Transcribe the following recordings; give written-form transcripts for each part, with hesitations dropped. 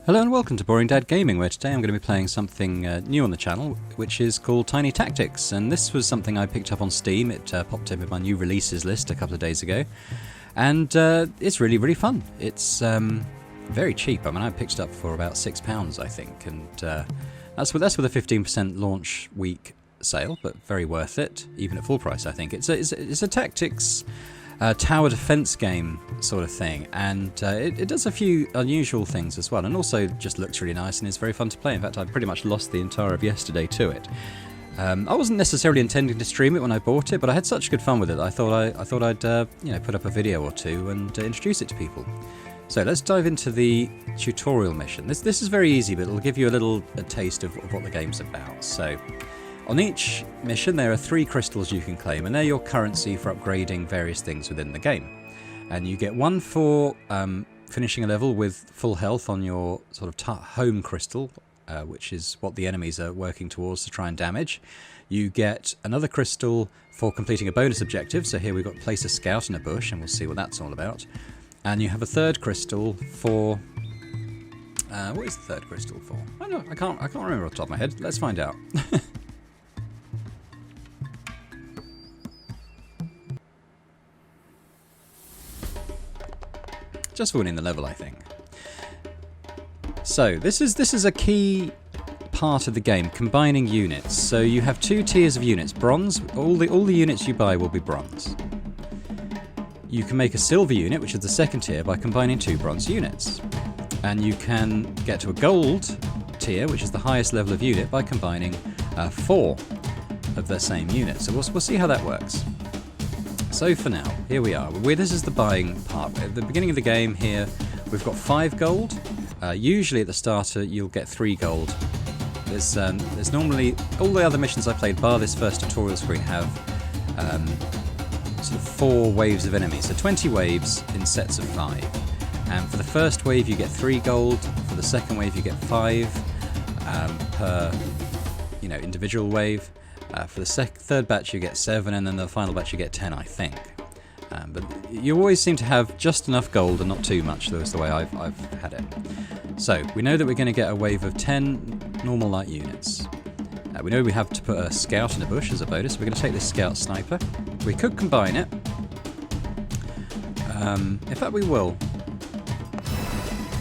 Hello and welcome to Boring Dad Gaming, where today I'm going to be playing something new on the channel, which is called Tiny Tactics. And this was something I picked up on Steam. It popped up in my new releases list a couple of days ago. And it's really, really fun. It's very cheap. I mean, I picked it up for about £6, I think. And that's with a 15% launch week sale, but very worth it, even at full price, I think. It's a tactics tower defense game sort of thing, and it does a few unusual things as well, and also just looks really nice and is very fun to play. In fact, I pretty much lost the entire of yesterday to it. I wasn't necessarily intending to stream it when I bought it, but I had such good fun with it that I thought I'd put up a video or two and introduce it to people. So let's dive into the tutorial mission. This is very easy, but it'll give you a taste of what the game's about. So on each mission there are 3 crystals you can claim, and they're your currency for upgrading various things within the game. And you get one for finishing a level with full health on your sort of home crystal, which is what the enemies are working towards to try and damage. You get another crystal for completing a bonus objective, so here we've got place a scout in a bush, and we'll see what that's all about. And you have a third crystal for... what is the third crystal for? I can't remember off the top of my head. Let's find out. Just for winning the level, I think. So this is a key part of the game, combining units. So you have 2 tiers of units. Bronze, all the units you buy will be bronze. You can make a silver unit, which is the second tier, by combining 2 bronze units. And you can get to a gold tier, which is the highest level of unit, by combining 4 of the same unit. So we'll see how that works. So for now, here we are. This is the buying part. At the beginning of the game here, we've got 5 gold. Usually at the starter, you'll get 3 gold. There's normally... all the other missions I played, bar this first tutorial screen, have sort of 4 waves of enemies. So 20 waves in sets of 5. And for the first wave, you get 3 gold. For the second wave, you get 5 per individual wave. For the third batch you get 7, and then the final batch you get 10, I think. But you always seem to have just enough gold and not too much. That's the way I've had it. So we know that we're going to get a wave of 10 normal light units. We know we have to put a scout in a bush as a bonus. We're going to take this scout sniper. We could combine it. In fact, we will.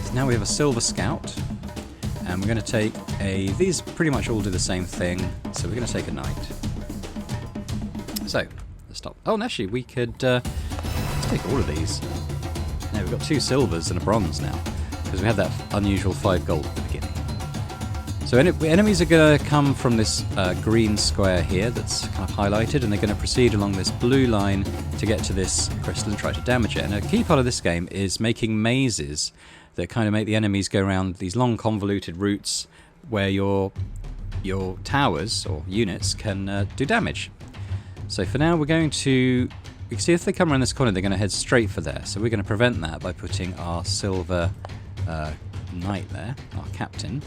So now we have a silver scout. And we're going to take these pretty much all do the same thing, so we're going to take a knight. So, let's stop. Oh, and actually, we could let's take all of these. Now, we've got 2 silvers and a bronze now, because we had that unusual 5 gold at the beginning. So, enemies are going to come from this green square here that's kind of highlighted, and they're going to proceed along this blue line to get to this crystal and try to damage it. And a key part of this game is making mazes that kind of make the enemies go around these long convoluted routes where your towers or units can do damage. So for now we're going to... you can see if they come around this corner they're going to head straight for there. So we're going to prevent that by putting our silver knight there, our captain.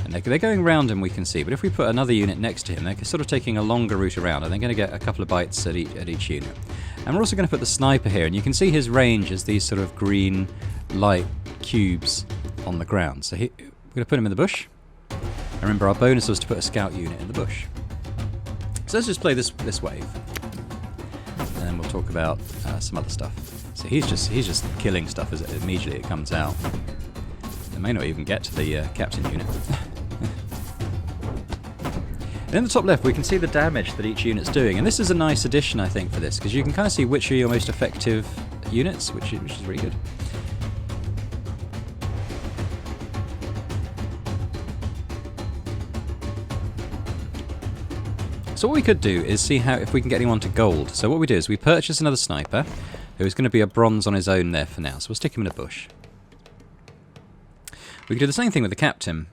And they're going around him, we can see, but if we put another unit next to him, they're sort of taking a longer route around, and they're going to get a couple of bites at each unit. And we're also going to put the sniper here, and you can see his range as these sort of green light cubes on the ground. So we're going to put him in the bush. And remember, our bonus was to put a scout unit in the bush. So let's just play this wave, and then we'll talk about some other stuff. So he's just killing stuff as immediately it comes out. They may not even get to the captain unit. And in the top left, we can see the damage that each unit's doing, and this is a nice addition, I think, for this, because you can kind of see which are your most effective units, which is really good. So what we could do is see if we can get anyone to gold. So what we do is we purchase another sniper, who is going to be a bronze on his own there for now, so we'll stick him in a bush. We can do the same thing with the captain.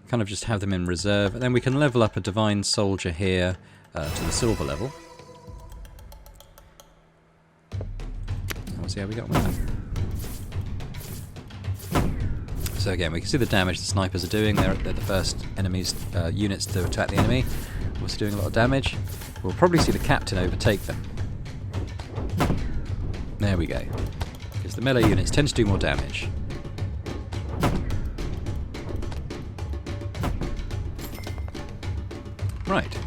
Kind of just have them in reserve, and then we can level up a divine soldier here to the silver level. And we'll see how we get on with that. So again, we can see the damage the snipers are doing. They're the first enemy's units to attack the enemy. Also doing a lot of damage. We'll probably see the captain overtake them. There we go. Because the melee units tend to do more damage. Right.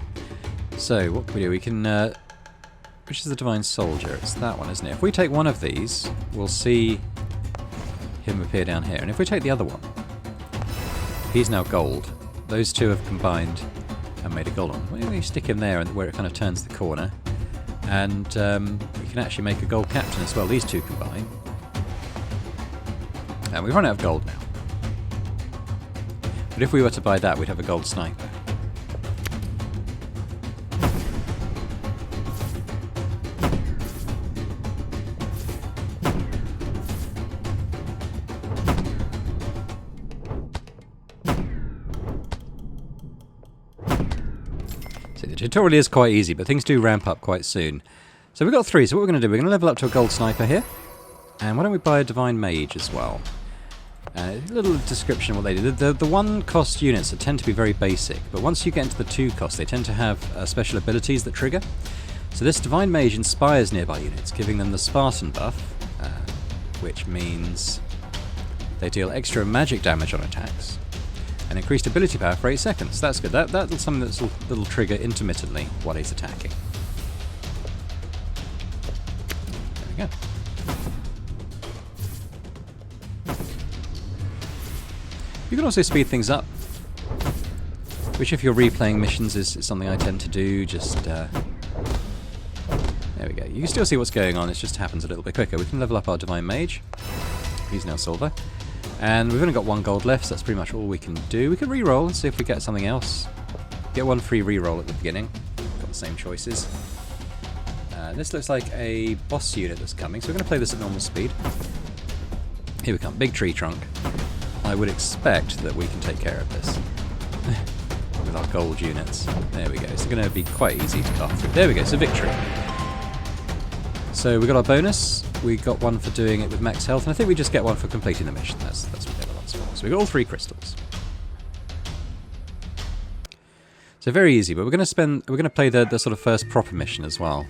So, what can we do? We can... which is the Divine Soldier? It's that one, isn't it? If we take one of these, we'll see him appear down here. And if we take the other one, he's now gold. Those two have combined and made a gold one. We stick him there where it kind of turns the corner. And we can actually make a gold captain as well. These two combine. And we've run out of gold now. But if we were to buy that, we'd have a gold sniper. So the tutorial is quite easy, but things do ramp up quite soon. So we've got 3, so what we're going to do, we're going to level up to a gold sniper here. And why don't we buy a divine mage as well? A little description of what they do. The 1 cost units tend to be very basic, but once you get into the 2 cost, they tend to have special abilities that trigger. So this divine mage inspires nearby units, giving them the Spartan buff, which means they deal extra magic damage on attacks, and increased ability power for 8 seconds. That's good. That's something that'll trigger intermittently while he's attacking. There we go. You can also speed things up, which if you're replaying missions is something I tend to do. Just there we go. You can still see what's going on, it just happens a little bit quicker. We can level up our Divine Mage. He's now silver. And we've only got 1 gold left, so that's pretty much all we can do. We can re-roll and see if we get something else. Get 1 free re-roll at the beginning. Got the same choices. This looks like a boss unit that's coming, so we're going to play this at normal speed. Here we come, big tree trunk. I would expect that we can take care of this with our gold units. There we go. It's going to be quite easy to cut through. There we go. So victory. So we got our bonus. We got 1 for doing it with max health, and I think we just get 1 for completing the mission. That's what the other one's for. So we got all 3 crystals. So very easy, but we're going to play the sort of first proper mission as well.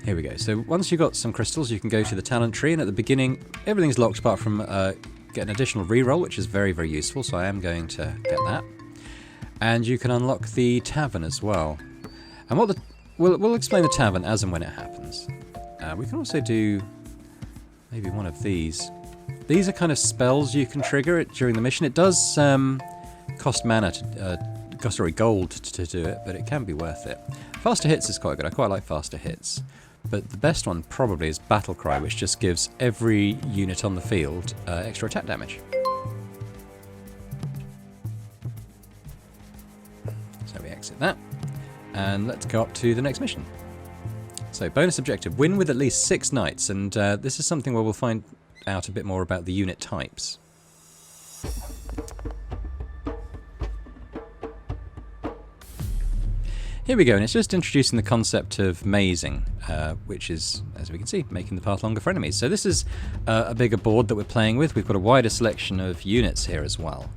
Here we go. So once you've got some crystals, you can go to the talent tree, and at the beginning, everything's locked apart from get an additional reroll, which is very, very useful, so I am going to get that. And you can unlock the tavern as well. And we'll explain the tavern as and when it happens. We can also do maybe one of these. These are kind of spells you can trigger it during the mission. It does cost mana, gold to do it, but it can be worth it. Faster hits is quite good. I quite like faster hits. But the best one probably is Battle Cry, which just gives every unit on the field extra attack damage. So we exit that, and let's go up to the next mission. So bonus objective, win with at least 6 knights, and this is something where we'll find out a bit more about the unit types. Here we go, and it's just introducing the concept of mazing, which is, as we can see, making the path longer for enemies. So this is a bigger board that we're playing with. We've got a wider selection of units here as well.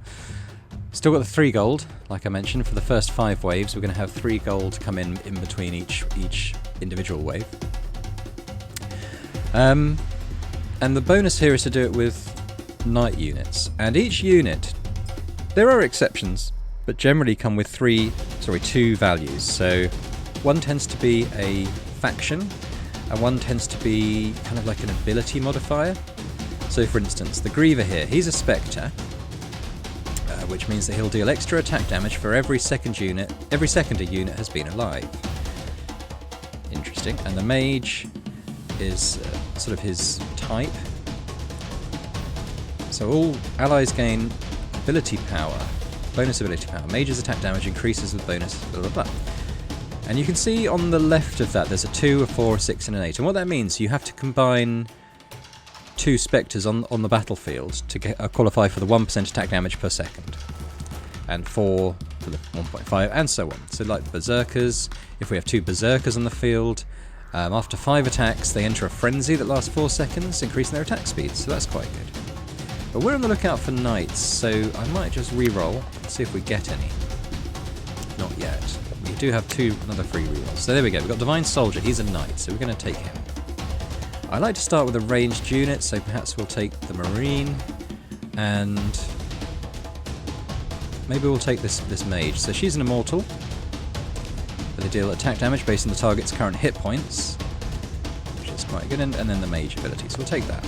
Still got the 3 gold, like I mentioned, for the first 5 waves. We're going to have 3 gold come in between each individual wave. And the bonus here is to do it with knight units. And each unit, there are exceptions, but generally come with 2 values. So one tends to be a faction, and one tends to be kind of like an ability modifier. So for instance, the Griever here, he's a Spectre, which means that he'll deal extra attack damage for every second a unit has been alive. Interesting. And the Mage is sort of his type. So all allies gain ability power. Bonus ability power. Mage's attack damage increases with bonus, blah blah blah. And you can see on the left of that there's a 2, a 4, a 6 and an 8. And what that means, you have to combine 2 Spectres on the battlefield to qualify for the 1% attack damage per second. And 4 for the 1.5 and so on. So like the Berserkers, if we have 2 Berserkers on the field, after 5 attacks they enter a frenzy that lasts 4 seconds, increasing their attack speed. So that's quite good. But we're on the lookout for knights, so I might just re-roll and see if we get any. Not yet. We do have another 3 re-rolls. So there we go, we've got Divine Soldier, he's a knight, so we're going to take him. I like to start with a ranged unit, so perhaps we'll take the Marine, and maybe we'll take this mage. So she's an immortal, So they deal attack damage based on the target's current hit points, which is quite good, and then the mage ability, so we'll take that.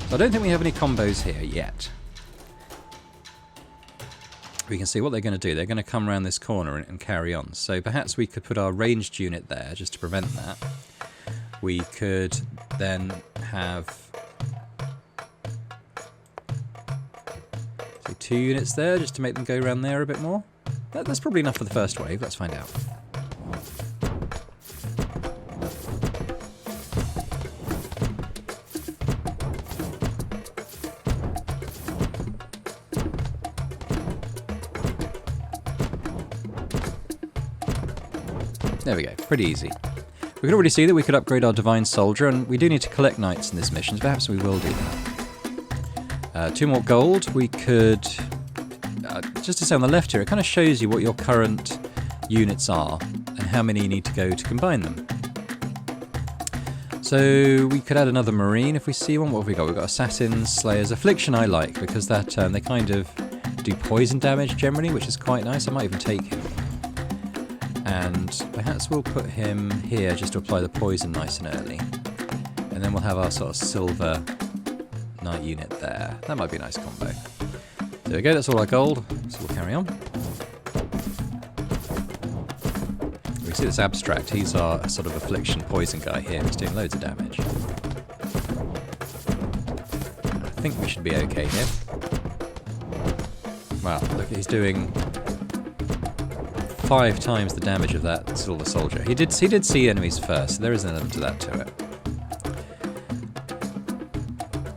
So I don't think we have any combos here yet. We can see what they're going to do. They're going to come around this corner and carry on. So perhaps we could put our ranged unit there just to prevent that. We could then have, say, 2 units there just to make them go around there a bit more. That's probably enough for the first wave. Let's find out. There we go, pretty easy. We can already see that we could upgrade our Divine Soldier, and we do need to collect knights in this mission, so perhaps we will do that. 2 more gold. We could, just to say on the left here, it kind of shows you what your current units are and how many you need to go to combine them. So we could add another Marine if we see one. What have we got? We've got Assassins, Slayers. Affliction I like, because that they kind of do poison damage generally, which is quite nice. I might even take him. And perhaps we'll put him here just to apply the poison nice and early. And then we'll have our sort of silver knight unit there. That might be a nice combo. There we go, that's all our gold, so we'll carry on. We see this abstract, he's our sort of affliction poison guy here, he's doing loads of damage. I think we should be okay here. Wow, look, he's doing 5 times the damage of that silver soldier. He did see enemies first, so there is an element to that to it.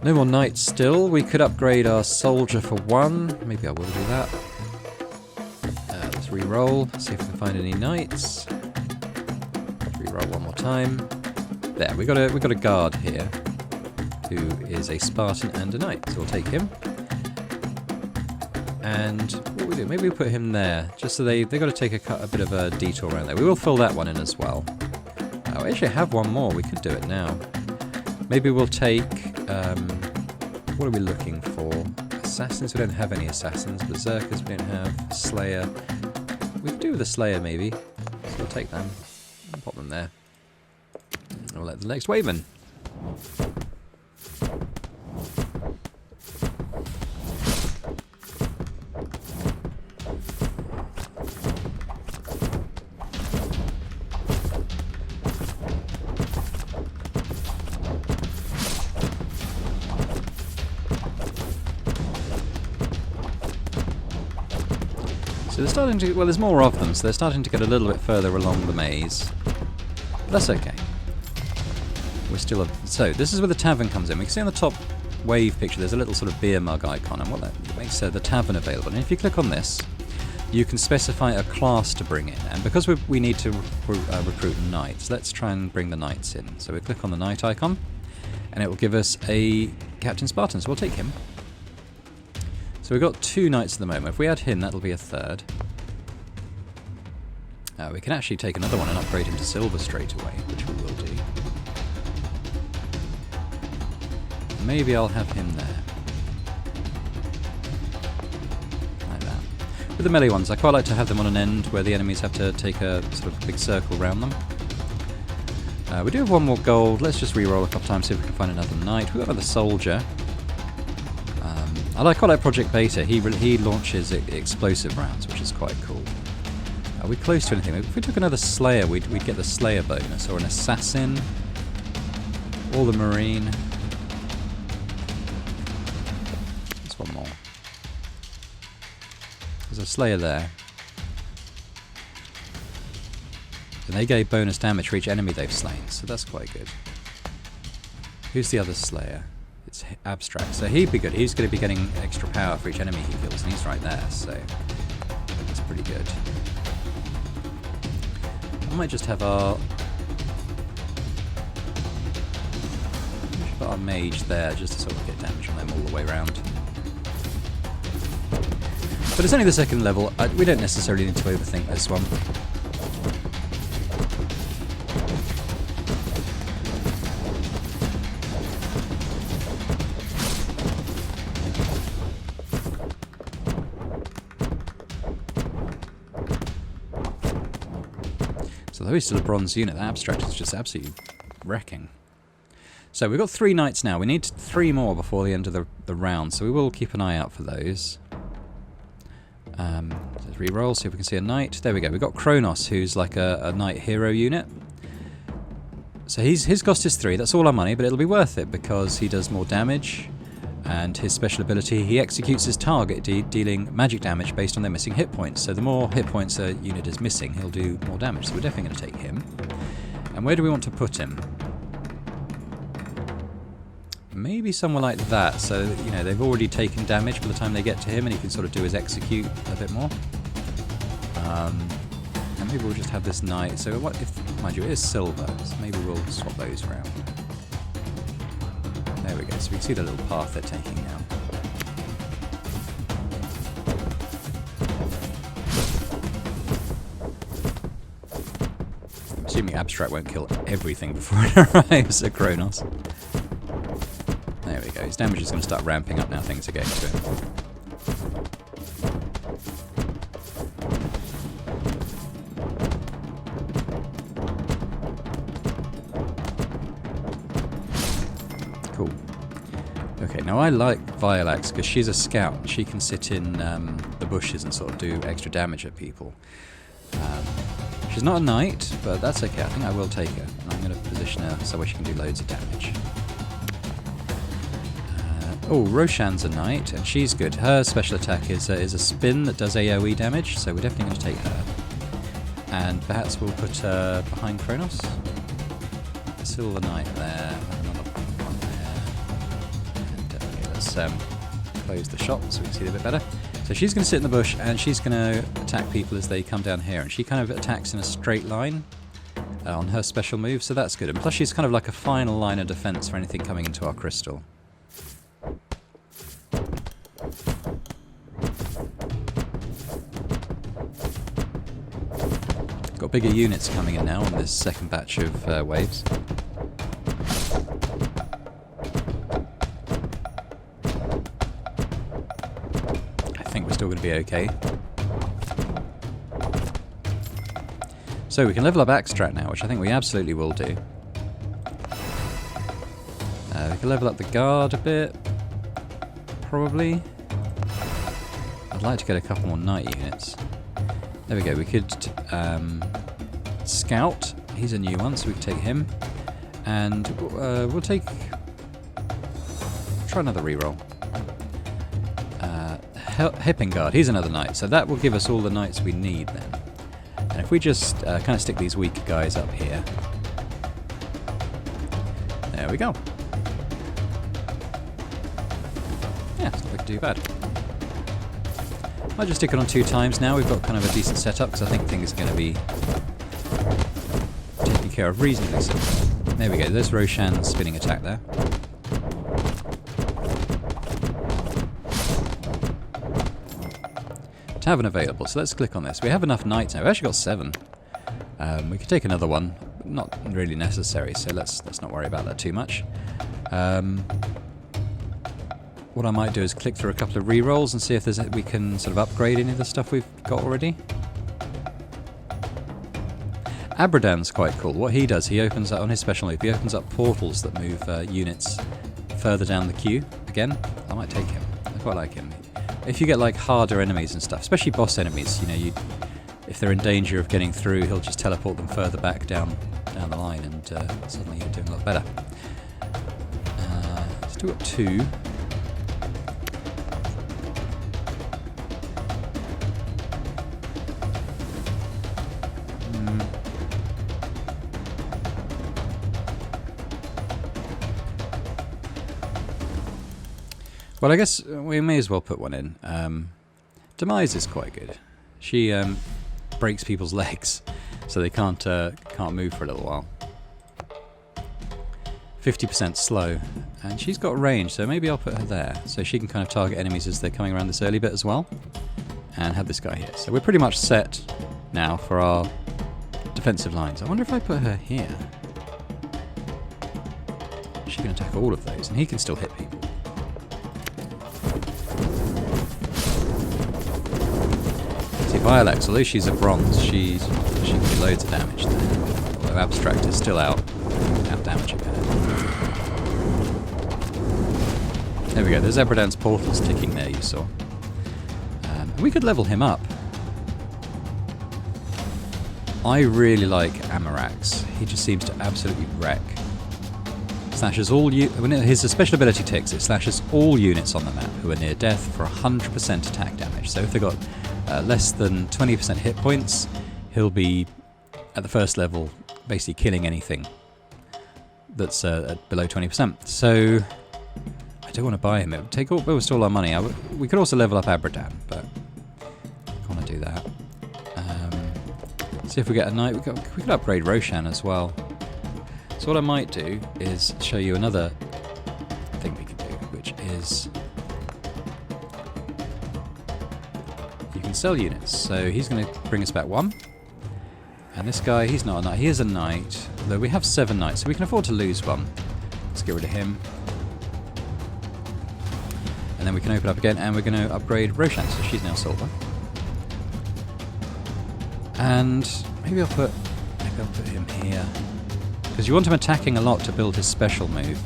No more knights still. We could upgrade our soldier for 1. Maybe I will do that. Let's re-roll, see if we can find any knights. Let's re-roll one more time. There, we got a guard here who is a Spartan and a knight, so we'll take him. And what we do, maybe we put him there, just so they've got to take a bit of a detour around there. We will fill that one in as well. Oh, I actually have one more, we could do it now. Maybe we'll take, what are we looking for? Assassins, we don't have any assassins. Berserkers, we don't have. Slayer, we could do with a Slayer maybe. So we'll take them, and pop them there. And we'll let the next wave in. So they're starting to, well, there's more of them, so they're starting to get a little bit further along the maze. But that's okay. We're still so this is where the tavern comes in. We can see on the top wave picture there's a little sort of beer mug icon, and what that makes the tavern available. And if you click on this, you can specify a class to bring in. And because we need to recruit knights, let's try and bring the knights in. So we click on the knight icon, and it will give us a Captain Spartan, so we'll take him. So we've got 2 knights at the moment. If we add him, that'll be a 3rd. We can actually take another one and upgrade him to silver straight away, which we will do. Maybe I'll have him there. Like that. With the melee ones, I quite like to have them on an end where the enemies have to take a sort of big circle around them. We do have 1 more gold. Let's just re-roll a couple times, see if we can find another knight. We've got another soldier. I quite like Project Beta. He launches explosive rounds, which is quite cool. Are we close to anything? If we took another Slayer, we'd get the Slayer bonus, or an Assassin, or the Marine. There's 1 more. There's a Slayer there. And they gave bonus damage for each enemy they've slain, so that's quite good. Who's the other Slayer? It's abstract, so he'd be good. He's going to be getting extra power for each enemy he kills, and he's right there, so that's pretty good. I might just have our mage there just to sort of get damage from them all the way around. But it's only the 2nd level. We don't necessarily need to overthink this one. Although he's still a bronze unit, that abstract is just absolutely wrecking. So we've got 3 knights now. We need 3 more before the end of the round, so we will keep an eye out for those. Let's re-roll, see if we can see a knight. There we go. We've got Kronos, who's like a knight hero unit. So his cost is 3. That's all our money, but it'll be worth it because he does more damage. And his special ability, he executes his target, dealing magic damage based on their missing hit points. So the more hit points a unit is missing, he'll do more damage. So we're definitely going to take him. And where do we want to put him? Maybe somewhere like that, so you know they've already taken damage by the time they get to him, and he can sort of do his execute a bit more. And maybe we'll just have this knight. So what if, mind you, it is silver, so maybe we'll swap those around. There we go. So we can see the little path they're taking now. I'm assuming Abstract won't kill everything before it arrives at Kronos. There we go. His damage is going to start ramping up now things are getting to him. Cool. Okay, now I like Violax because she's a scout. She can sit in the bushes and sort of do extra damage at people. She's not a knight, but that's okay. I think I will take her. And I'm going to position her so she can do loads of damage. Oh, Roshan's a knight, and she's good. Her special attack is a spin that does AoE damage, so we're definitely going to take her. And perhaps we'll put her behind Kronos. A silver knight there, another one there. And okay, let's close the shop so we can see it a bit better. So she's going to sit in the bush, and she's going to attack people as they come down here. And she kind of attacks in a straight line on her special move, so that's good. And plus she's kind of like a final line of defense for anything coming into our crystal. Got bigger units coming in now on this second batch of waves. I think we're still going to be okay. So we can level up Abstract now, which I think we absolutely will do. We can level up the guard a bit, probably. I'd like to get a couple more knight units. There we go, we could Scout, he's a new one, so we can take him. And we'll take... try another reroll. Hippengard, he's another knight, so that will give us all the knights we need then. And if we just kind of stick these weaker guys up here. There we go. Yeah, it's not looking too bad. I'll just stick it on 2 times now. We've got kind of a decent setup because I think things are going to be taken care of reasonably soon. There we go. There's Roshan's spinning attack there. Tavern available. So let's click on this. We have enough knights now. We've actually got 7. We could take another one. Not really necessary, so let's not worry about that too much. What I might do is click through a couple of rerolls and see if we can sort of upgrade any of the stuff we've got already. Abradan's quite cool. What he does, he opens up, on his special move, he opens up portals that move units further down the queue. Again, I might take him. I quite like him. If you get like harder enemies and stuff, especially boss enemies, you know, if they're in danger of getting through, he'll just teleport them further back down the line, and suddenly you're doing a lot better. Still got 2. Well, I guess we may as well put one in. Demise is quite good. She breaks people's legs, so they can't move for a little while. 50% slow, and she's got range, so maybe I'll put her there, so she can kind of target enemies as they're coming around this early bit as well, and have this guy here. So we're pretty much set now for our defensive lines. I wonder if I put her here. She can attack all of those, and he can still hit people. Violax, although she's a bronze, she can do loads of damage there. Although Abstract is still out damaging her. There we go, there's Abradan's portals ticking there, you saw. We could level him up. I really like Amarax. He just seems to absolutely wreck. Slashes all when his special ability ticks, it slashes all units on the map who are near death for 100% attack damage. So if they've got less than 20% hit points, he'll be at the first level basically killing anything that's at below 20%. So I don't want to buy him. It would take almost all our money. We could also level up Abradan, but I don't want to do that. See if we get a knight. We could upgrade Roshan as well. So what I might do is show you another thing we can do, which is you can sell units. So he's going to bring us back 1. And this guy, he's not a knight. He is a knight, though we have 7 knights, so we can afford to lose 1. Let's get rid of him. And then we can open up again, and we're going to upgrade Roshan, so she's now silver. And maybe I'll put him here. Because you want him attacking a lot to build his special move.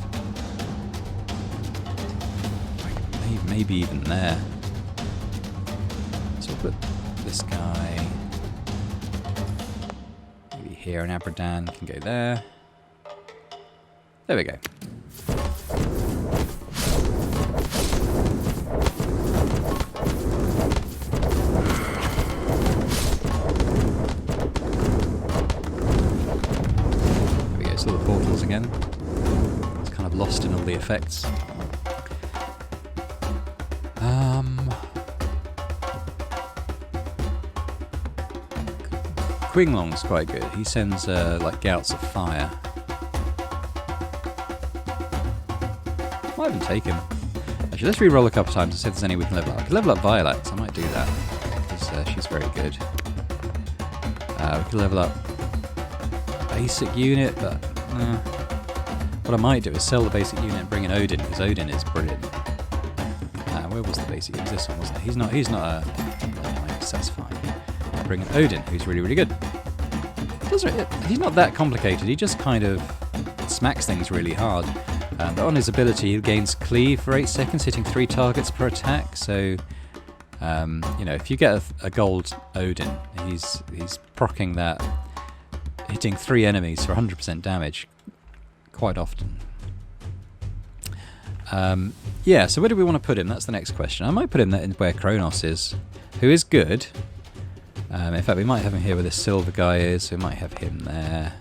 Maybe even there. So we'll put this guy maybe here, and Abradan can go there. There we go. Again. It's kind of lost in all the effects. Qinglong's quite good. He sends like gouts of fire. Might even take him. Actually, let's re-roll a couple times to see if there's any we can level up. I could level up Violax. I might do that because she's very good. We could level up basic unit, but what I might do is sell the basic unit and bring in Odin, because Odin is brilliant. Where was the basic? It was this one, wasn't it? He's not a... so that's fine. I'll bring in Odin, who's really, really good. He's not that complicated, he just kind of smacks things really hard. But on his ability, he gains cleave for 8 seconds, hitting 3 targets per attack, so... you know, if you get a gold Odin, he's proccing that, hitting 3 enemies for 100% damage quite often. Yeah, so where do we want to put him? That's the next question. I might put him in where Kronos is, who is good. In fact, we might have him here where this silver guy is, so we might have him there.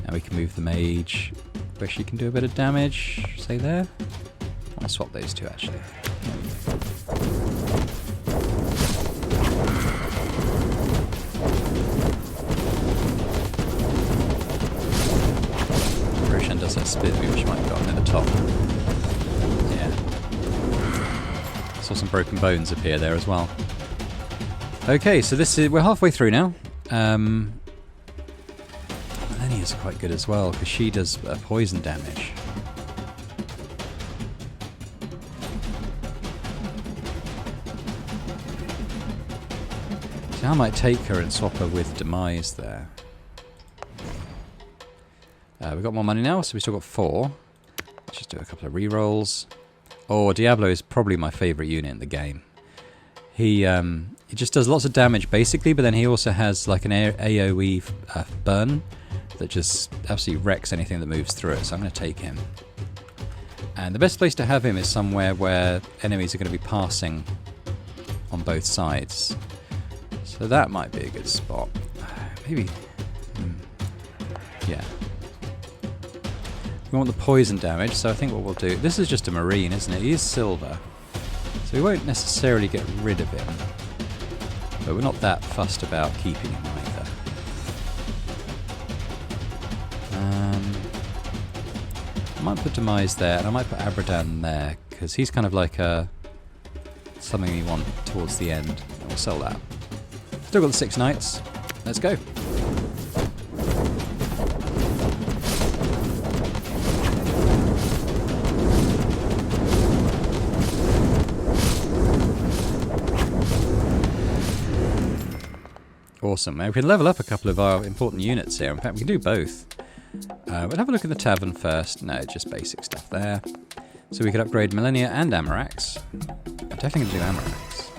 And we can move the mage where she can do a bit of damage, say there. I want to swap those two, actually. Roshan does that split move, which might have gotten at the top. Yeah. Saw some broken bones appear there as well. Okay, so we're halfway through now. Melania is quite good as well, because she does poison damage. So I might take her and swap her with Demise there. We've got more money now, so we've still got 4. Let's just do a couple of rerolls. Oh, Diablo is probably my favourite unit in the game. He just does lots of damage basically, but then he also has like an AoE burn that just absolutely wrecks anything that moves through it, so I'm going to take him. And the best place to have him is somewhere where enemies are going to be passing on both sides. So that might be a good spot. Maybe... yeah. We want the poison damage, so I think what we'll do... This is just a marine, isn't it? He is silver. So we won't necessarily get rid of him. But we're not that fussed about keeping him either. I might put Demise there, and I might put Abradan there, because he's kind of like something we want towards the end. And we'll sell that. Still got the 6 knights. Let's go. Awesome. Now we can level up a couple of our important units here. In fact, we can do both. We'll have a look at the tavern first. No, just basic stuff there. So we could upgrade Millennia and Amarax. I'm definitely going to do Amarax.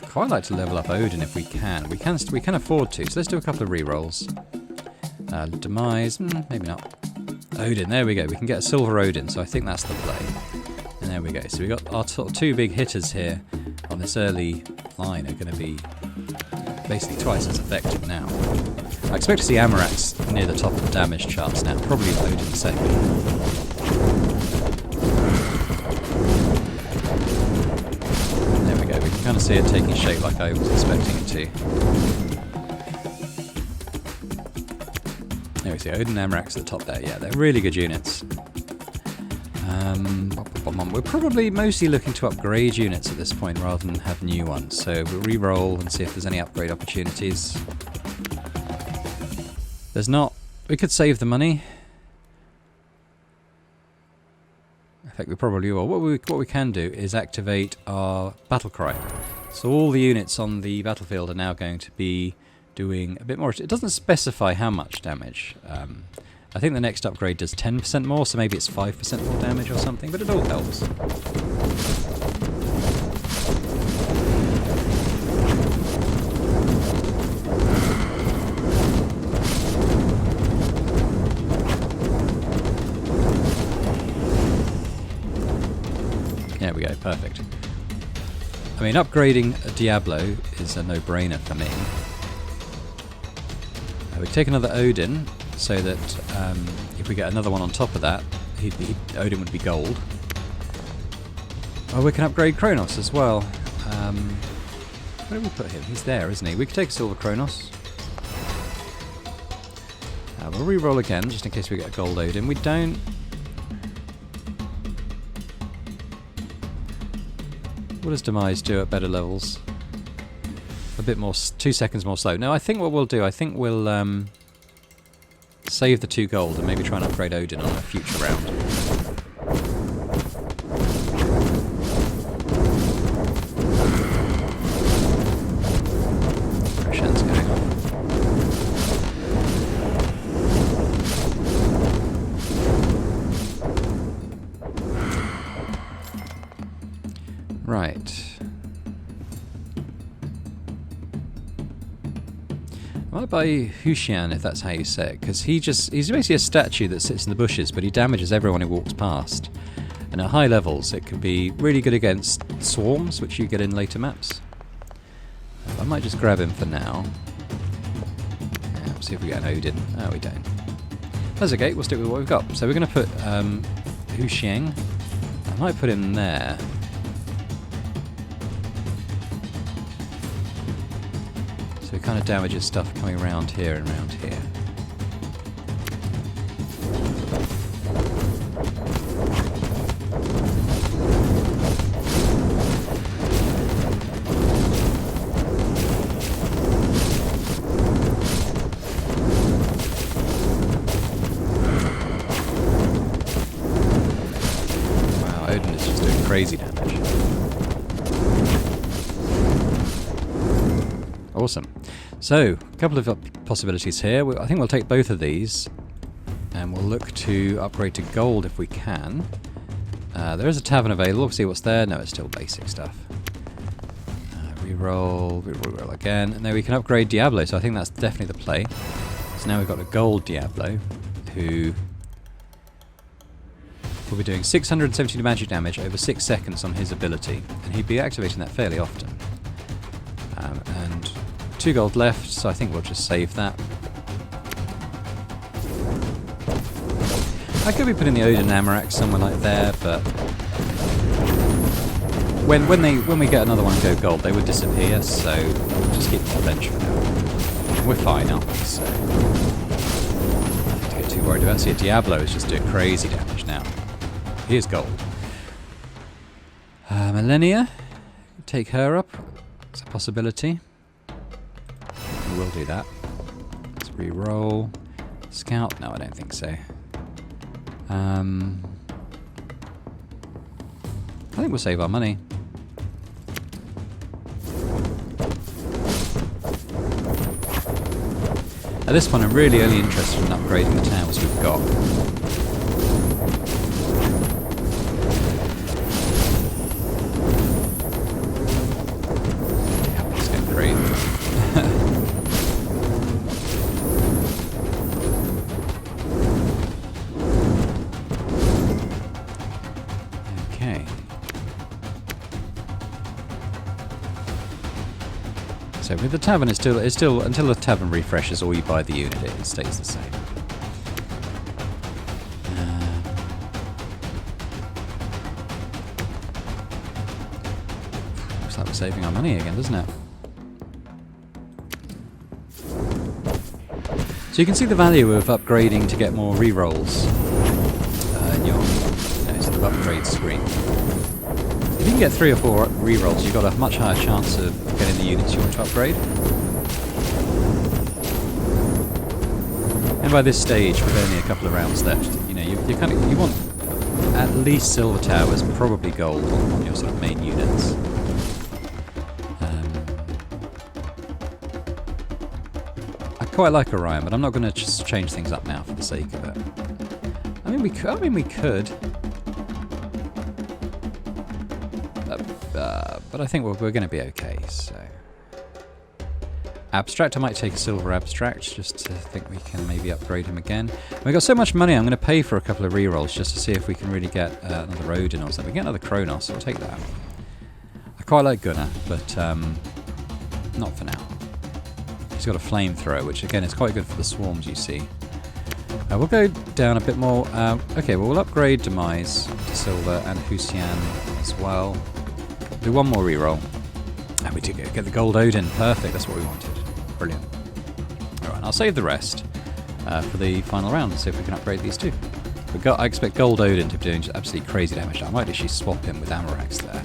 I'd quite like to level up Odin if we can. We can afford to. So let's do a couple of rerolls. Demise, maybe not. Odin, there we go. We can get a silver Odin, so I think that's the play. And there we go. So we got our two big hitters here on this early line are going to be basically twice as effective now. I expect to see Amarax near the top of the damage charts now, probably Odin second. There we go, we can kind of see it taking shape like I was expecting it to. There we see Odin and Amarax at the top there, yeah, they're really good units. We're probably mostly looking to upgrade units at this point rather than have new ones, so we'll re-roll and see if there's any upgrade opportunities. There's not. We could save the money. I think we probably will. What we can do is activate our battle cry. So all the units on the battlefield are now going to be doing a bit more. It doesn't specify how much damage. I think the next upgrade does 10% more, so maybe it's 5% more damage or something, but it all helps. There we go, perfect. I mean, upgrading a Diablo is a no-brainer for me. We take another Odin, so that if we get another one on top of that, Odin would be gold. Oh, we can upgrade Kronos as well. Where do we put him? He's there, isn't he? We could take a silver Kronos. We'll re-roll again, just in case we get a gold Odin. We don't... What does Demise do at better levels? A bit more, 2 seconds more slow. No, I think what we'll do, I think we'll save the 2 gold and maybe try and upgrade Odin on a future round. Prescient's going on. Right. I might buy Hushian, if that's how you say it, because he's basically a statue that sits in the bushes, but he damages everyone who walks past. And at high levels, it can be really good against swarms, which you get in later maps. I might just grab him for now. Yeah, we'll see if we get an Odin. Oh, we don't. That's okay, we'll stick with what we've got. So we're going to put Hushian. I might put him there. So it kind of damages stuff coming around here and around here. Wow, Odin is just doing crazy damage. Awesome. So, a couple of possibilities here. I think we'll take both of these and we'll look to upgrade to gold if we can. There is a tavern available. We'll see what's there. No, it's still basic stuff. Reroll again. And then we can upgrade Diablo, so I think that's definitely the play. So now we've got a gold Diablo who will be doing 670 magic damage over 6 seconds on his ability. And he'd be activating that fairly often. And 2 gold left, so I think we'll just save that. I could be putting the Odin Amarax somewhere like there, but when we get another one go gold, they would disappear. So we'll just keep them on bench for now. And we're fine, aren't we? So nothing to get too worried about. See, Diablo is just doing crazy damage now. Here's gold. Millennia, take her up. It's a possibility. We will do that. Let's re-roll. Scout? No, I don't think so. I think we'll save our money. At this point I'm really only interested in upgrading the towers we've got. Yeah, it's getting great. Okay. So with the tavern, it's still until the tavern refreshes or you buy the unit, it stays the same. Looks like we're saving our money again, doesn't it? So you can see the value of upgrading to get more rerolls in your sort of upgrade screen. If you can get 3 or 4 rerolls, you've got a much higher chance of getting the units you want to upgrade. And by this stage, with only a couple of rounds left, you know, you want at least silver towers, probably gold on your sort of main units. I quite like Orion, but I'm not going to just change things up now for the sake of it. I mean, we could. But I think we're going to be okay, so... Abstract, I might take a silver abstract, just to think we can maybe upgrade him again. We've got so much money, I'm going to pay for a couple of rerolls just to see if we can really get another Odin or something. We get another Kronos, I'll take that. I quite like Gunnar, but not for now. He's got a flamethrower, which again is quite good for the swarms, you see. We'll go down a bit more. Okay, well, we'll upgrade Demise to silver and Husian as well. Do one more reroll. And we do get the gold Odin. Perfect, that's what we wanted. Brilliant. Alright, I'll save the rest for the final round and see if we can upgrade these two. I expect gold Odin to be doing just absolutely crazy damage. I might actually swap him with Amorax there.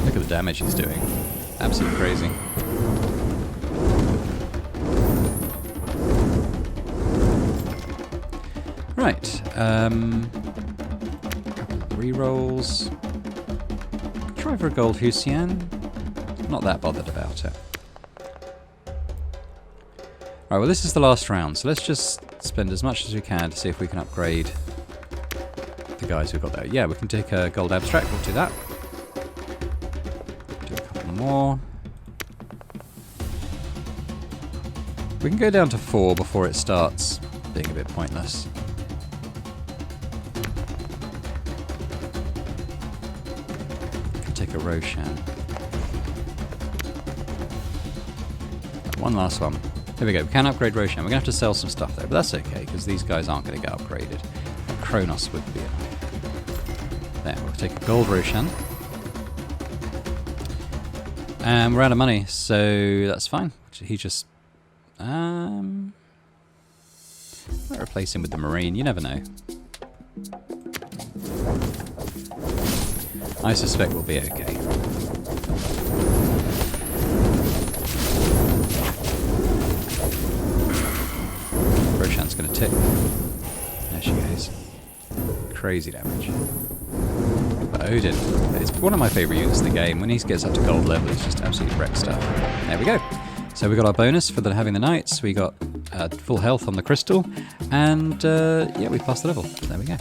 Look at the damage he's doing. Absolutely crazy. Right. Rerolls. Try for a gold Husian. Not that bothered about it. Right, well this is the last round, so let's just spend as much as we can to see if we can upgrade the guys we've got there. Yeah, we can take a gold abstract, we'll do that. Do a couple more. We can go down to 4 before it starts being a bit pointless. Can take a Roshan. One last one. Here we go, we can upgrade Roshan. We're going to have to sell some stuff there, but that's okay, because these guys aren't going to get upgraded. Kronos would be enough. There, we'll take a gold Roshan. And we're out of money, so that's fine. He just... might replace him with the Marine, you never know. I suspect we'll be okay. Roshan's gonna tick. There she goes. Crazy damage. But Odin, it's one of my favourite units in the game. When he gets up to gold level, it's just absolutely wreck stuff. There we go. So we got our bonus for having the knights, we got full health on the crystal, and yeah, we passed the level. There we go.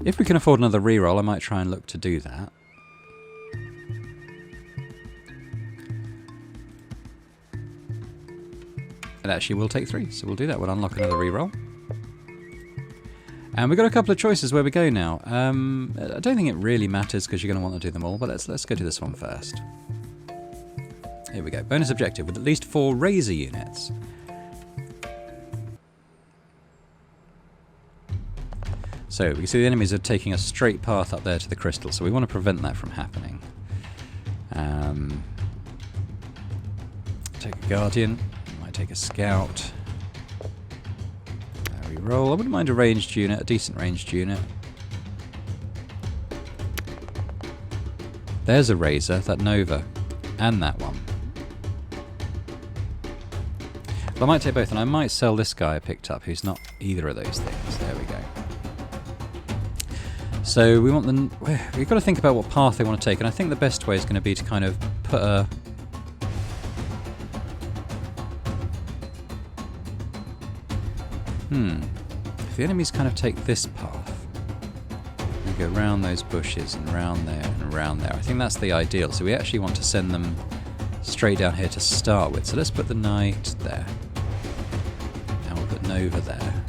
If we can afford another reroll, I might try and look to do that. It actually will take 3, so we'll do that. We'll unlock another reroll. And we've got a couple of choices where we go now. I don't think it really matters because you're going to want to do them all, but let's go to this one first. Here we go. Bonus objective with at least 4 Razor units. So we can see the enemies are taking a straight path up there to the crystal, so we want to prevent that from happening. Take a Guardian. Might take a Scout. Roll. I wouldn't mind a ranged unit, a decent ranged unit. There's a Razor, that Nova, and that one. So I might take both, and I might sell this guy I picked up, who's not either of those things. There we go. So we want we've got to think about what path they want to take, and I think the best way is going to be to kind of put a... If the enemies kind of take this path, we go round those bushes and round there and round there. I think that's the ideal. So we actually want to send them straight down here to start with. So let's put the knight there. And we'll put Nova there.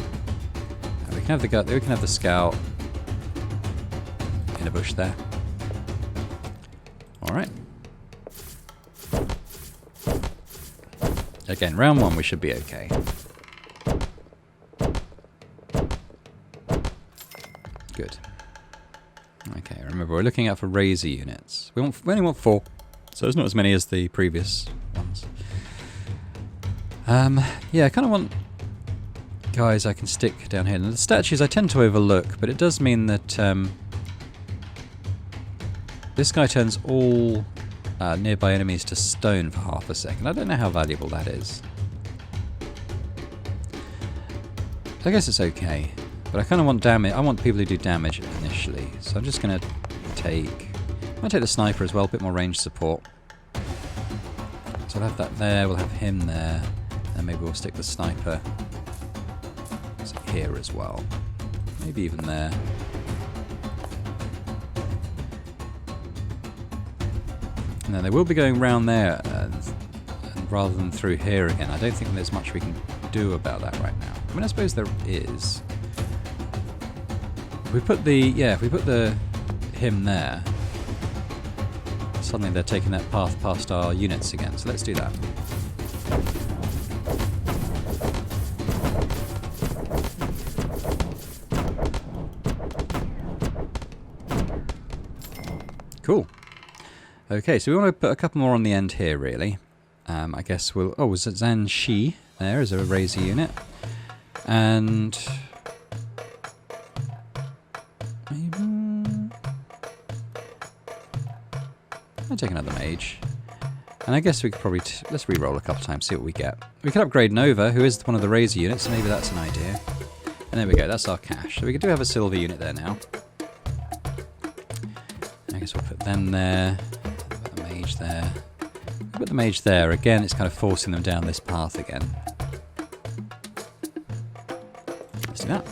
And we can have the scout in a bush there. Alright. Again, round one we should be okay. Good. Okay, remember we're looking out for razor units. We only want 4, so it's not as many as the previous ones. Yeah, I kind of want guys I can stick down here. And the statues I tend to overlook, but it does mean that this guy turns all nearby enemies to stone for half a second. I don't know how valuable that is. I guess it's okay. But I kind of want damage. I want people who do damage initially. So I'm just going to take... I'm going to take the sniper as well, a bit more range support. So I'll have that there, we'll have him there, and maybe we'll stick the sniper here as well. Maybe even there. And then they will be going round there, and rather than through here again. I don't think there's much we can do about that right now. I mean, I suppose there is. If we put the him there, suddenly they're taking that path past our units again. So let's do that. Cool. Okay, so we want to put a couple more on the end here, really. I guess we'll... Oh, was it Zhan Shi? There is a razor unit. And... I'll take another mage. And I guess we could probably... let's re-roll a couple times, see what we get. We could upgrade Nova, who is one of the razor units, so maybe that's an idea. And there we go, that's our cash. So we do have a silver unit there now. I guess we'll put them there. Put the mage there. We'll put the mage there. Again, it's kind of forcing them down this path again. Let's do that.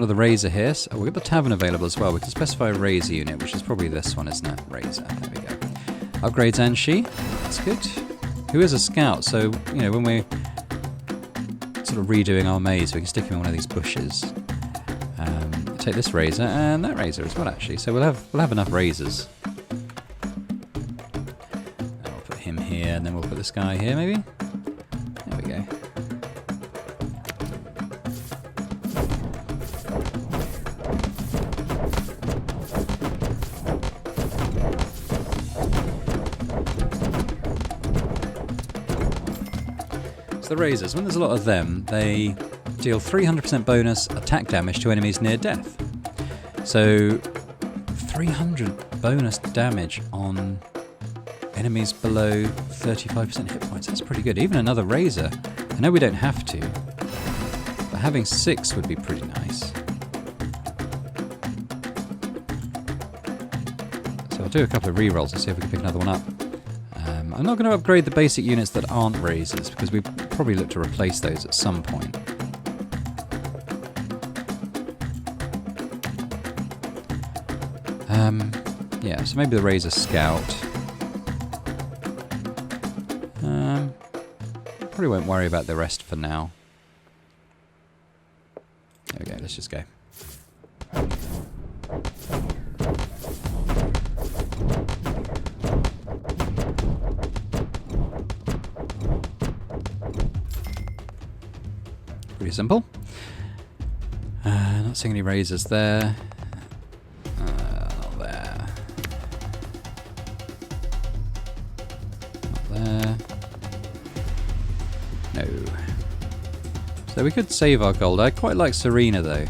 The razor here. So we've got the tavern available as well. We can specify a razor unit, which is probably this one, isn't it? Razor. There we go. Upgrade Zhan Shi. That's good. Who is a scout, so you know when we're sort of redoing our maze, we can stick him in one of these bushes. Take this razor and that razor as well, actually. So we'll have enough razors. And we'll put him here, and then we'll put this guy here, maybe. There we go. The razors, when there's a lot of them, they deal 300% bonus attack damage to enemies near death. So 300 bonus damage on enemies below 35% hit points. That's pretty good. Even another razor. I know we don't have to, but having 6 would be pretty nice. So I'll do a couple of rerolls and see if we can pick another one up. I'm not going to upgrade the basic units that aren't razors, because we probably look to replace those at some point. Yeah, so maybe the razor scout. Probably won't worry about the rest for now. There we go, let's just go. Pretty simple. Not seeing any razors there. Not there. Not there. No. So we could save our gold. I quite like Serena though.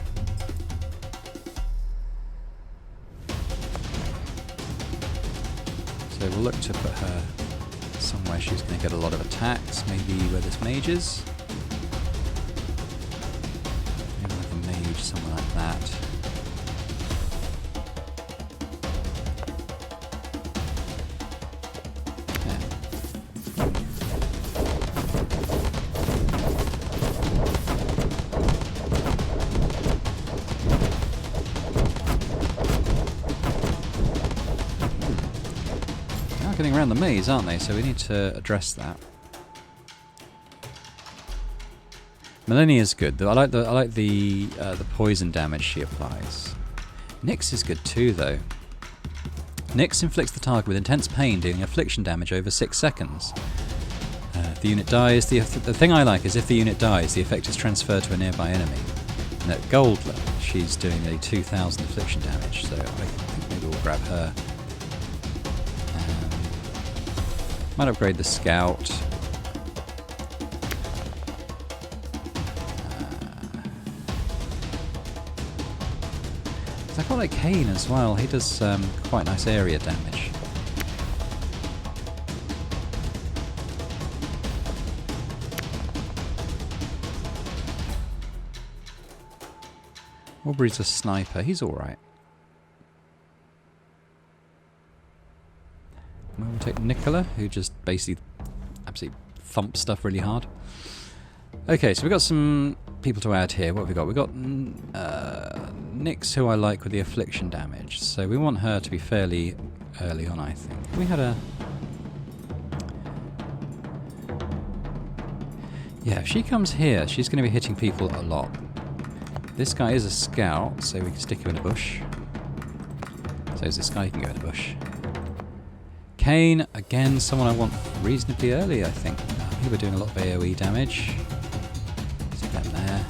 So we'll look to put her somewhere she's going to get a lot of attacks. Maybe where this mage is. Maybe like a mage, somewhere like that. Getting around the maze, aren't they? So we need to address that. Millennia's good. I like the poison damage she applies. Nyx is good too, though. Nyx inflicts the target with intense pain, dealing affliction damage over 6 seconds. If the unit dies, the thing I like is if the unit dies, the effect is transferred to a nearby enemy. And at gold level, she's doing a 2,000 affliction damage. So I think maybe we'll grab her. Might upgrade the scout. I quite like Kayn as well. He does quite nice area damage. Aubrey's a sniper. He's alright. We'll take Nicola, who just basically absolutely thumps stuff really hard. Okay, so we've got some people to add here. What have we got? We've got Nyx, who I like with the affliction damage. So we want her to be fairly early on, I think. We had a... Yeah, if she comes here, she's going to be hitting people a lot. This guy is a scout, so we can stick him in a bush. So is this guy, he can go in a bush. Kayn, again, someone I want reasonably early, I think. Here we're doing a lot of AoE damage. Stick them there.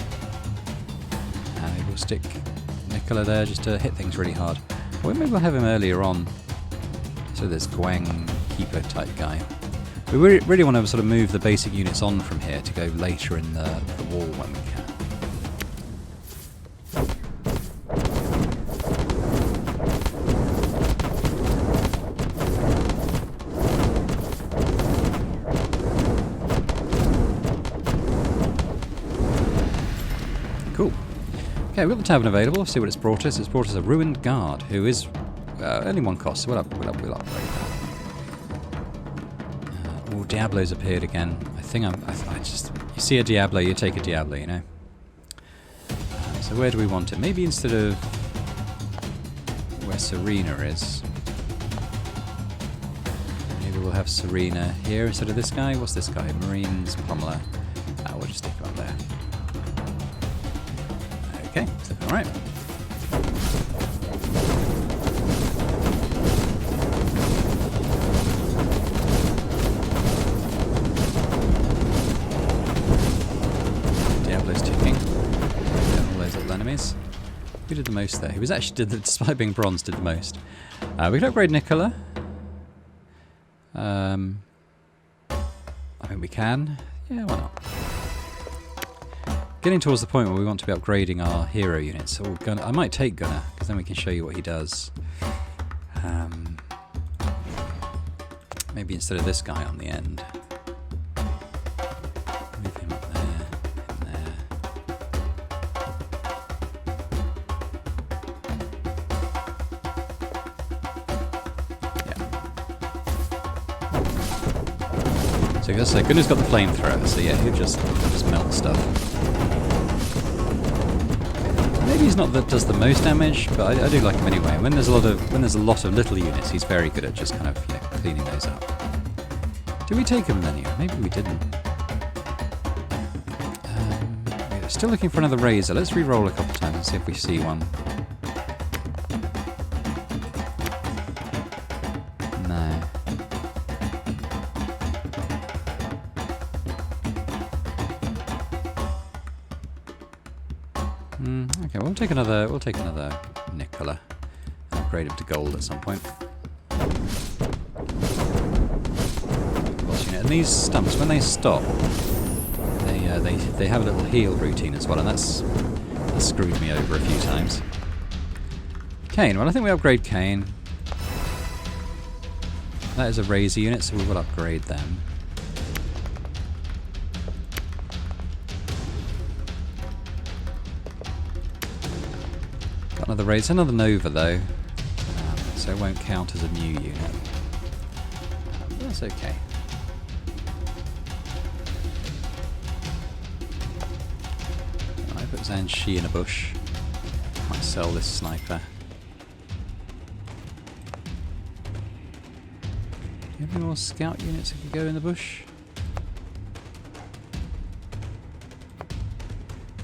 And maybe we'll stick Nicola there just to hit things really hard. Or maybe we'll have him earlier on. So there's Gwang Keeper type guy. We really want to sort of move the basic units on from here to go later in the wall when we can. Okay, we've got the tavern available. See what it's brought us. It's brought us a ruined guard, who is only one cost, so we'll upgrade that. Oh, Diablo's appeared again. I think I just... You see a Diablo, you take a Diablo, you know? So where do we want it? Maybe instead of where Serena is. Maybe we'll have Serena here instead of this guy. What's this guy? Marines, Pummeler. We'll just stick him up there. Okay, alright. Diablo's ticking. All those little enemies. Who did the most there? Who was actually, despite being bronze, did the most. We can upgrade Nicola. I mean, we can. Yeah, why not? Getting towards the point where we want to be upgrading our hero units. So I might take Gunnar, because then we can show you what he does. Maybe instead of this guy on the end. Move him up there, him there. Yeah. So as I say, Gunnar's got the flamethrower, so yeah, he'll just melt stuff. Maybe he's not that does the most damage, but I do like him anyway. And when there's a lot of little units, he's very good at just kind of cleaning those up. Did we take him then here? Maybe we didn't. We're still looking for another razor. Let's re-roll a couple times and see if we see one. No. Okay, we'll take another Nicola and upgrade him to gold at some point. And these stumps, when they stop, they Yeah, they have a little heal routine as well, and that's screwed me over a few times. Kane, well I think we upgrade Kane. That is a Razor unit, so we will upgrade them. Got another Razor, another Nova though, so it won't count as a new unit. But that's okay. I put Zhang Shi in a bush. Might sell this sniper. Do you have any more scout units that could go in the bush?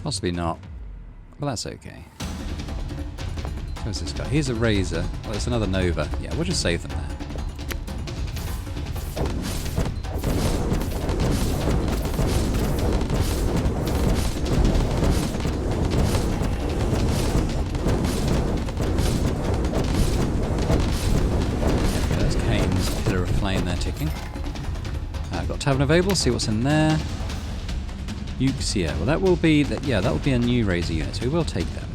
Possibly not. Well, that's okay. Where's this guy? Here's a Razor. Oh, there's another Nova. Yeah, we'll just save them there. There's Kane's pillar of flame there ticking. Got Tavern of Abel, see what's in there. Euxia. Well, that will be that will be a new Razor unit, so we will take them.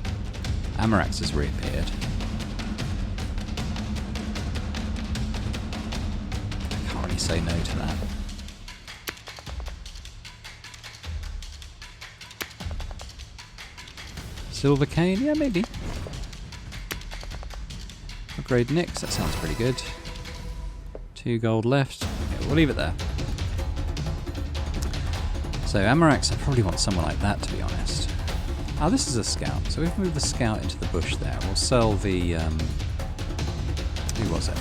Amarax has reappeared. I can't really say no to that. Silver Cane? Yeah, maybe. Upgrade Nyx, that sounds pretty good. 2 gold left. Okay, we'll leave it there. So Amarax, I probably want someone like that, to be honest. Oh, this is a scout. So we've moved the scout into the bush there. We'll sell the... who was it?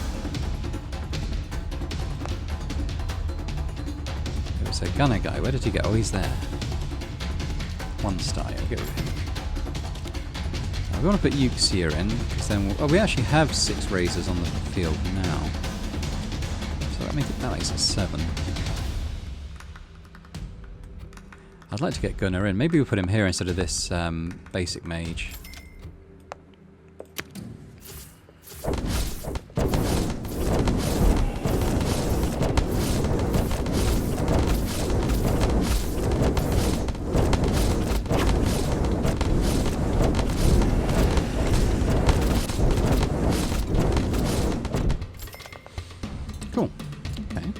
It was a gunner guy. Where did he go? Oh, he's there. 1 star. I'll go with him. We want to put Euxia in, because then we actually have 6 Razors on the field now. So that makes it 7. I'd like to get Gunnar in. Maybe we'll put him here instead of this basic mage. Cool. Okay. You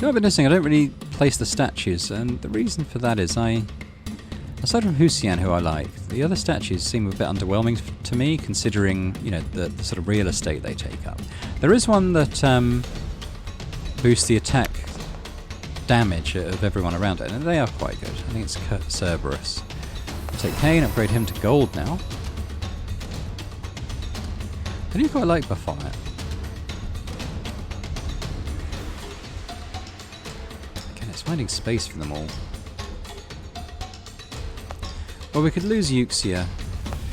know, I've been noticing I don't really place the statues, and the reason for that is aside from Husian, who I like, the other statues seem a bit underwhelming to me, considering, you know, the sort of real estate they take up. There is one that boosts the attack damage of everyone around it, and they are quite good. I think it's Cerberus. I'll take Kane, upgrade him to gold now. I do quite like Baphomet. Finding space for them all. Well, we could lose Euxia,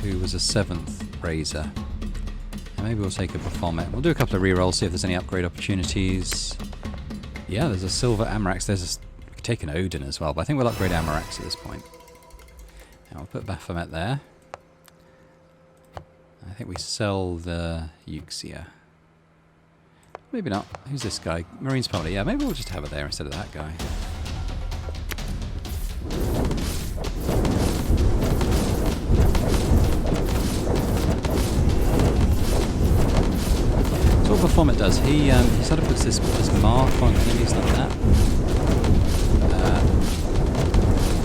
who was a 7th Razor. And maybe we'll take a Baphomet. We'll do a couple of rerolls, see if there's any upgrade opportunities. Yeah, there's a silver Amarax. We could take an Odin as well, but I think we'll upgrade Amarax at this point. And we'll put Baphomet there. I think we sell the Euxia. Maybe not. Who's this guy? Marine's Pilot. Yeah, maybe we'll just have it there instead of that guy. So what Baphomet does, he sort of puts this mark on enemies like that.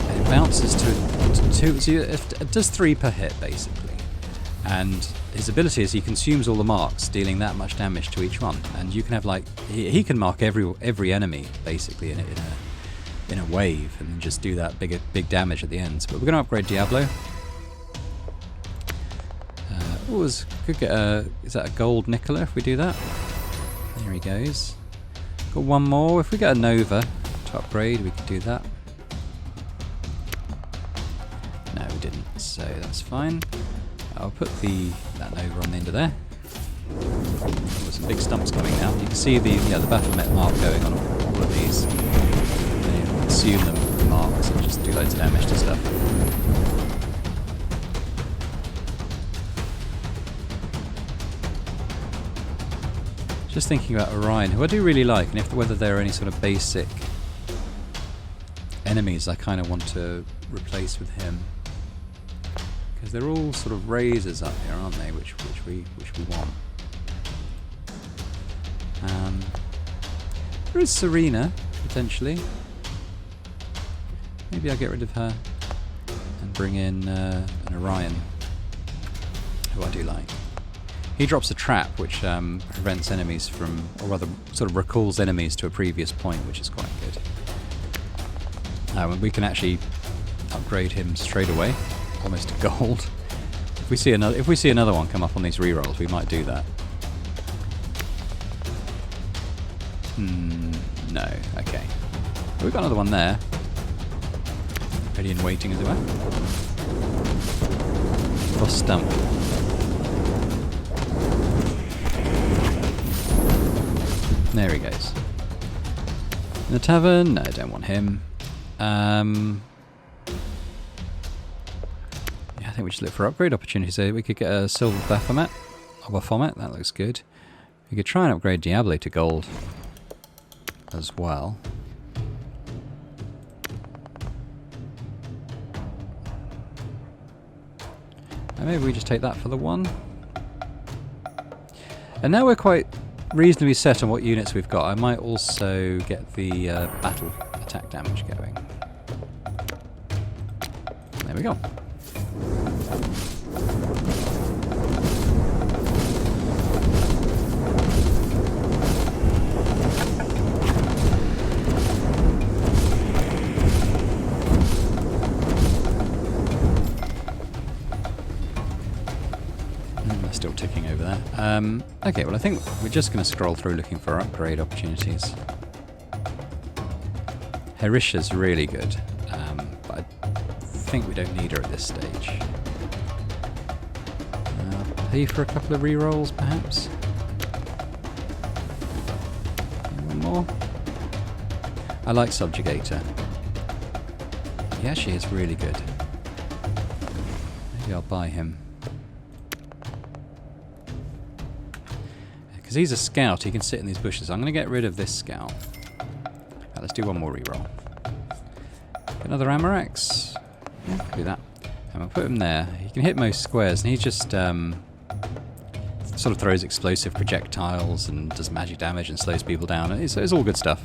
And it bounces to 2. So it does 3 per hit, basically. And his ability is he consumes all the marks, dealing that much damage to each one. And you can have like he can mark every enemy basically in a wave, and just do that big damage at the end. But we're going to upgrade Diablo. Could get is that a gold Nicola if we do that? There he goes. Got one more. If we get a Nova to upgrade, we could do that. No, we didn't. So that's fine. I'll put that Nova on the end of there. There's some big stumps coming now. You can see the Baphomet mark going on all of these. And you can consume them with marks and just do loads of damage to stuff. Just thinking about Orion, who I do really like, and whether there are any sort of basic enemies I kind of want to replace with him. Because they're all sort of razors up here, aren't they? Which we want. There is Serena, potentially. Maybe I'll get rid of her and bring in an Orion, who I do like. He drops a trap which prevents enemies from, or rather sort of recalls enemies to a previous point, which is quite good. We can actually upgrade him straight away, almost to gold. If we see another one come up on these rerolls, we might do that. No, okay. Well, we've got another one there. Ready and waiting, as it were. Boss stump. There he goes. In the tavern? No, I don't want him. Yeah, I think we should look for upgrade opportunities. So we could get a silver Baphomet. Or Baphomet, that looks good. We could try and upgrade Diablo to gold as well. And maybe we just take that for the one. And now we're quite reasonably set on what units we've got. I might also get the battle attack damage going. There we go. Still ticking over there. Okay, well I think we're just going to scroll through looking for upgrade opportunities. Herisha's really good, but I think we don't need her at this stage. Pay for a couple of rerolls, perhaps? One more? I like Subjugator. He actually is really good. Maybe I'll buy him. Because he's a scout, he can sit in these bushes. I'm going to get rid of this scout. Right, let's do one more reroll. Another Amarex. Yeah, do that. And we'll put him there. He can hit most squares, and he just sort of throws explosive projectiles and does magic damage and slows people down. It's all good stuff.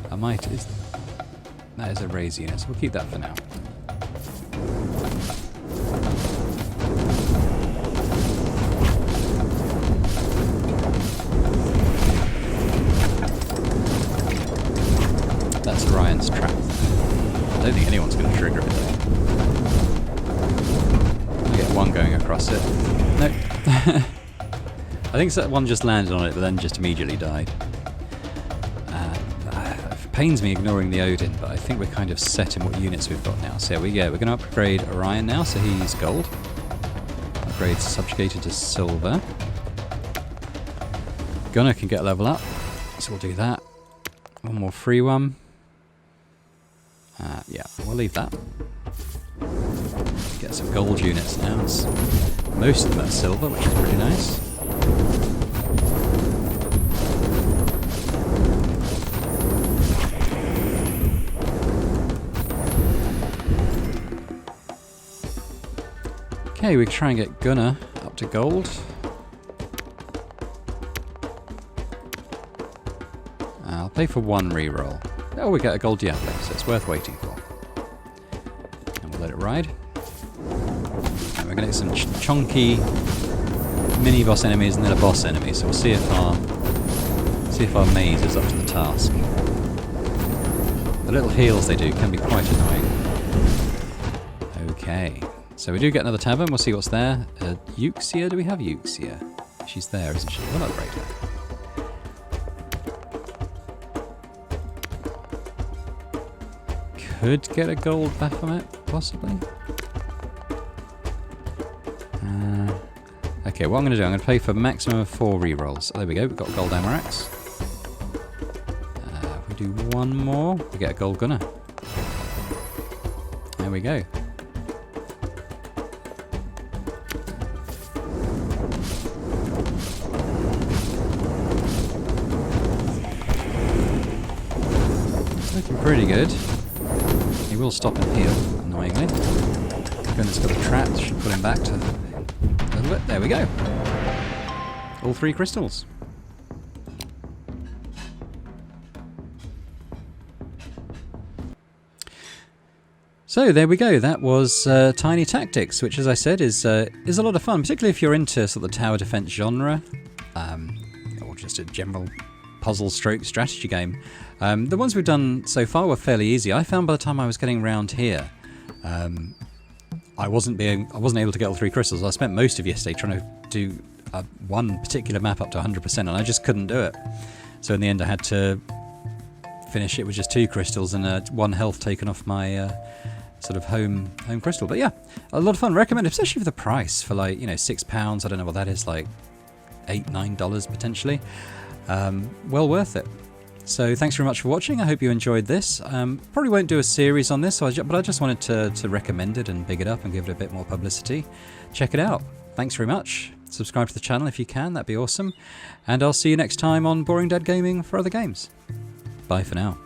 That is a raise unit, so we'll keep that for now. That's Ryan's trap. I don't think anyone's going to trigger it though. I get one going across it. Nope. I think that one just landed on it, but then just immediately died. It pains me ignoring the Odin, but I think we're kind of set in what units we've got now. So here we go. We're going to upgrade Orion now, so he's gold. Upgrade Subjugator to silver. Gunner can get a level up, so we'll do that. One more free one. Yeah, we'll leave that. Get some gold units now. Most of them are silver, which is pretty nice. Okay, we can try and get Gunner up to gold. I'll pay for one reroll. Oh, we get a gold Diablo, so it's worth waiting for. And we'll let it ride. And we're going to get some chunky mini-boss enemies and then a boss enemy, so we'll see if our maze is up to the task. The little heals they do can be quite annoying. Okay, so we do get another tavern, we'll see what's there. Euxia, do we have Euxia? She's there, isn't she? We'll upgrade her. Could get a gold Baphomet, possibly. Okay, what I'm going to do, I'm going to pay for a maximum of 4 rerolls. Oh, there we go, we've got gold Amarex. If we do one more, we get a gold Gunner. There we go. It's looking pretty good. He will stop and heal, annoyingly. Goodness, got a trap. Should put him back to a little bit. There we go. All 3 crystals. So there we go. That was Tiny Tactics, which, as I said, is a lot of fun, particularly if you're into sort of the tower defense genre, or just a general puzzle stroke strategy game. The ones we've done so far were fairly easy. I found by the time I was getting around here, I wasn't able to get all 3 crystals. I spent most of yesterday trying to do one particular map up to 100%, and I just couldn't do it. So in the end, I had to finish it with just 2 crystals and 1 health taken off my sort of home crystal. But yeah, a lot of fun. Recommend, especially for the price, for like, you know, £6. I don't know what that is, like $8-9 potentially. Well worth it. So thanks very much for watching. I hope you enjoyed this. Probably won't do a series on this, but I just wanted to recommend it and big it up and give it a bit more publicity. Check it out. Thanks very much. Subscribe to the channel if you can, that'd be awesome. And I'll see you next time on Boring Dad Gaming for other games. Bye for now.